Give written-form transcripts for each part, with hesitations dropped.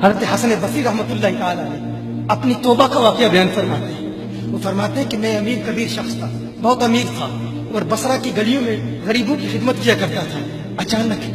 حضرت حسن بصری رحمۃ اللہ تعالی علیہ اپنی توبہ کا واقعہ بیان فرماتے ہیں۔ وہ فرماتے ہیں کہ میں امیر کبیر شخص تھا، بہت امیر تھا اور بصرہ کی گلیوں میں غریبوں کی خدمت کیا کرتا تھا۔ اچانک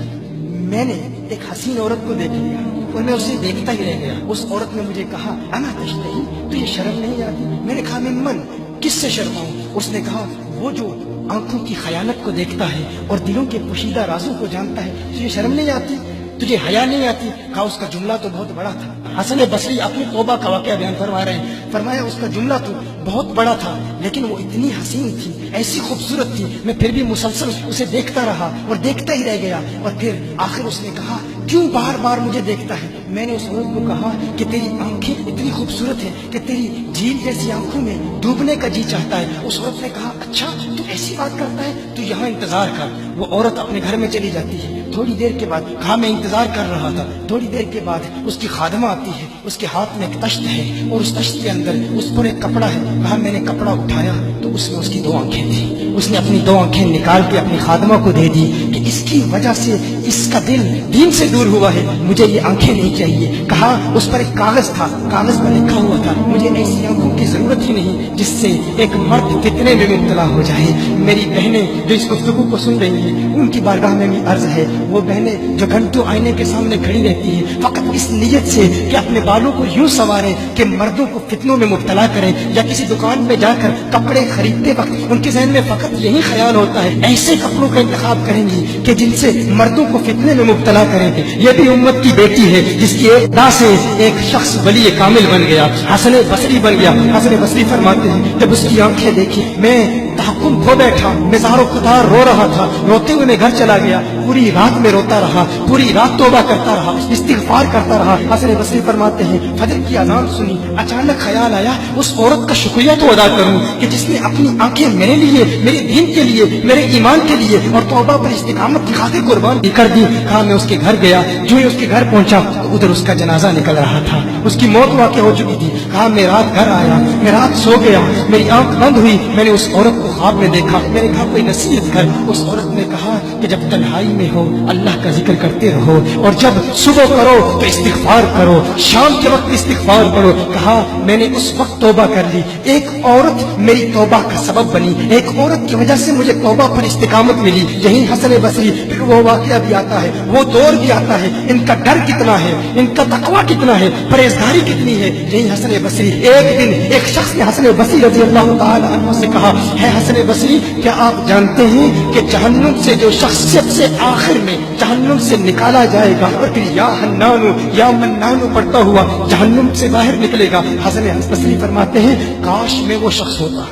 میں نے ایک حسین عورت کو دیکھ لیا اور میں اسے دیکھتا ہی رہ گیا۔ اس عورت نے مجھے کہا انا تشتہی، تجھے شرم نہیں آتی؟ میں نے کہا من کس سے شرماؤں؟ اس نے کہا وہ جو آنکھوں کی خیانت کو دیکھتا ہے اور دلوں کے پوشیدہ رازوں کو جانتا ہے، تجھے شرم نہیں آتی؟ تجھے حیا نہیں آتی؟ کہا اس کا جملہ تو بہت بڑا تھا۔ حسن بصری اپنی توبہ کا واقعہ بیان فرما رہے ہیں۔ فرمایا اس کا جملہ تو بہت بڑا تھا لیکن وہ اتنی حسین تھی، ایسی خوبصورت تھی، میں پھر بھی مسلسل اسے دیکھتا رہا اور دیکھتا ہی رہ گیا۔ اور پھر آخر اس نے کہا کیوں بار بار مجھے دیکھتا ہے؟ میں نے اس عورت کو کہا کہ تیری آنکھیں اتنی خوبصورت ہیں کہ تیری جھیل جیسی آنکھوں میں ڈوبنے کا جی چاہتا ہے۔ اس عورت نے کہا اچھا تو ایسی بات کرتا ہے، تو یہاں انتظار کر۔ وہ عورت اپنے گھر میں چلی جاتی ہے۔ تھوڑی دیر کے بعد کہا میں انتظار کر رہا تھا۔ تھوڑی دیر کے بعد اس کی خادمہ آتی ہے، اس کے ہاتھ میں ایک تشت ہے اور اس تشت کے اندر اس پر ایک کپڑا ہے۔ کہا میں نے کپڑا اٹھایا تو اس میں اس کی 2 آنکھیں تھیں۔ اس نے اپنی 2 آنکھیں نکال کے اپنی خادمہ کو دے دی کہ اس کی وجہ سے اس کا دل دین سے دور ہوا ہے، مجھے یہ آنکھیں نہیں چاہیے۔ کہا اس پر ایک کاغذ تھا، کاغذ پر لکھا ہوا تھا مجھے ایسی آنکھوں کی ضرورت ہی نہیں جس سے ایک مرد فتنے میں مبتلا ہو جائے۔ میری بہنیں جو اس گفتگو کو سن رہی ہیں ان کی بارگاہ میں بھی عرض ہے، وہ بہنیں جو گھنٹوں آئینے کے سامنے کھڑی رہتی ہیں فقط اس نیت سے کہ اپنے بالوں کو یوں سنواریں کہ مردوں کو فتنوں میں مبتلا کریں، یا کسی دکان میں جا کر کپڑے خریدتے وقت ان کے ذہن میں فقط یہی خیال ہوتا ہے ایسے کپڑوں کا انتخاب کریں گی کہ جن سے مردوں کو فتنے میں مبتلا کریں گے۔ یہ بھی امت کی بیٹی ہے جس کی ایک دا سے ایک شخص ولی کامل بن گیا، حسن بصری بن گیا۔ حسن بصری فرماتے ہیں جب اس کی آنکھیں دیکھی میں تحکم کھو بیٹھا، میں زار و قطار رو رہا تھا۔ روتے ہوئے میں گھر چلا گیا، پوری رات میں روتا رہا، پوری رات توبہ کرتا رہا، استغفار کرتا رہا۔ حسن بصری فرماتے ہیں فجر کی اذان سنی، اچانک خیال آیا اس عورت کا شکریہ تو ادا کروں کہ جس نے اپنی آنکھیں میرے لیے، میرے دین کے لیے، میرے ایمان کے لیے اور توبہ پر استقامت کی خاطر قربان کر دی۔ کہا میں اس کے گھر گیا، جو ہی اس کے گھر پہنچا تو ادھر اس کا جنازہ نکل رہا تھا، اس کی موت واقع ہو چکی تھی۔ کہا میں رات گھر آیا، میں رات سو گیا، میری آنکھ بند ہوئی، میں نے اس عورت کو خواب میں دیکھا۔ میں نے کہا کوئی نصیحت کر۔ اس عورت نے کہا کہ جب تنہائی میں ہو اللہ کا ذکر کرتے رہو، اور جب صبح کرو تو استغفار کرو، شام کے وقت استغفار کرو۔ کہا میں نے اس وقت توبہ کر لی، ایک عورت میری توبہ کا سبب بنی، ایک عورت کی وجہ سے مجھے توبہ پر استقامت ملی۔ یہی حسن بصری پھر وہ واقعہ بھی آتا ہے، وہ دور بھی آتا ہے، ان کا ڈر کتنا ہے، ان کا تقویٰ کتنا ہے، پرہیزگاری کتنی ہے۔ یہی حسن بصری ایک دن ایک شخص نے حسن بصری رضی اللہ تعالی عنہ سے کہا ہے حسن بصری کیا آپ جانتے ہیں کہ جہنم سے جو شخص سب سے آخر میں جہنم سے نکالا جائے گا اور پھر یا حنانو یا منانو پڑھتا ہوا جہنم سے باہر نکلے گا؟ حسن بصری فرماتے ہیں کاش میں وہ شخص ہوتا،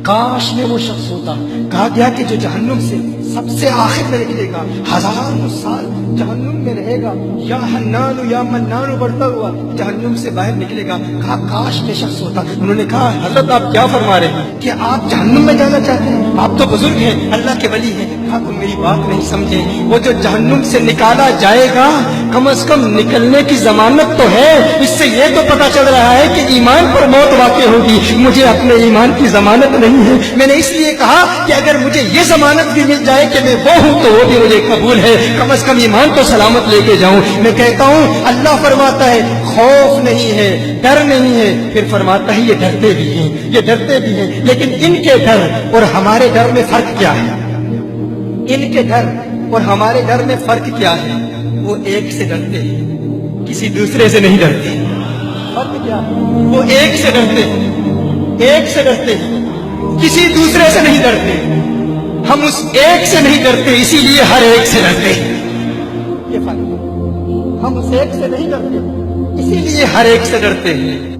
کاش میں وہ شخص ہوتا۔ کہا گیا کہ جو جہنم سے سب سے آخر میں نکلے گا، 1000 سال جہنم میں رہے گا، یا حنانو یا منانو بڑھتا ہوا جہنم سے باہر نکلے گا۔ کہا کاش میں شخص ہوتا۔ انہوں نے کہا حضرت آپ کیا فرما رہے ہیں کہ آپ جہنم میں جانا چاہتے ہیں؟ آپ تو بزرگ ہیں، اللہ کے ولی ہیں۔ کہا تم میری بات نہیں سمجھے، وہ جو جہنم سے نکالا جائے گا کم از کم نکلنے کی ضمانت تو ہے، اس سے یہ تو پتا چل رہا ہے کہ ایمان پر موت واقع ہوگی۔ مجھے اپنے ایمان کی ضمانت نہیں ہے، میں نے اس لیے کہا کہ اگر مجھے یہ ضمانت بھی مل جائے کہ میں وہ ہوں تو وہ بھی مجھے قبول ہے، کم از کم ایمان تو سلامت لے کے جاؤں۔ میں کہتا ہوں اللہ فرماتا ہے خوف نہیں ہے، ڈر نہیں ہے، پھر فرماتا ہے یہ ڈرتے بھی ہیں، یہ ڈرتے بھی ہیں، لیکن ان کے ڈر اور ہمارے ڈر میں فرق کیا ہے؟ ان کے ڈر اور ہمارے ڈر میں فرق کیا ہے؟ وہ ایک سے ڈرتے ہیں، کسی دوسرے سے نہیں ڈرتے۔ فرق کیا ہے؟ وہ ایک سے ڈرتے ہیں، ایک سے ڈرتے ہیں، کسی دوسرے سے نہیں ڈرتے۔ ہم اس ایک سے نہیں ڈرتے، اسی لیے ہر ایک سے ڈرتے ہیں۔ یہ فرق، ہم اس ایک سے نہیں ڈرتے اسی لیے ہر ایک سے ڈرتے ہیں۔